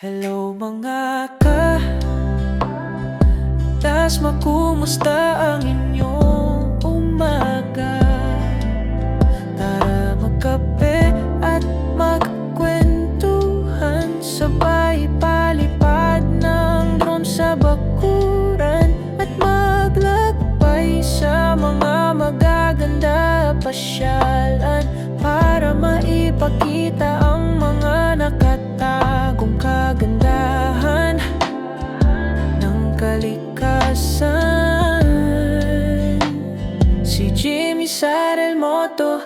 Hello mga tas makumusta ang inyong umaga? Tara magkape at magkwentuhan, sabay palipad ng drone sa bakuran, at maglakbay sa mga magaganda pasyalan, para maipakita ang mga nakatagong kagandahan ng kalikasan. Si Jimmy Saddle Moto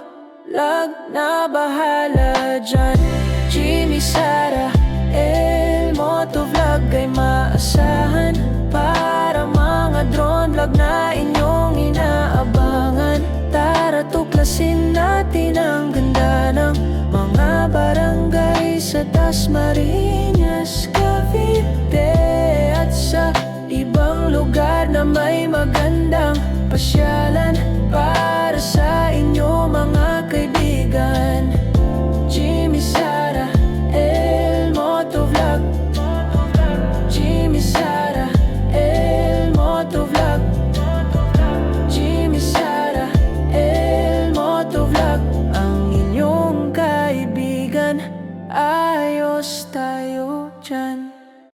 Vlog na bahala dyan. Jimmy Sara El Moto Vlog ay maasahan, para mga drone vlog na inyong inaabangan. Tara tuklasin natin ang ganda ng mga barangay sa Dasmariñas.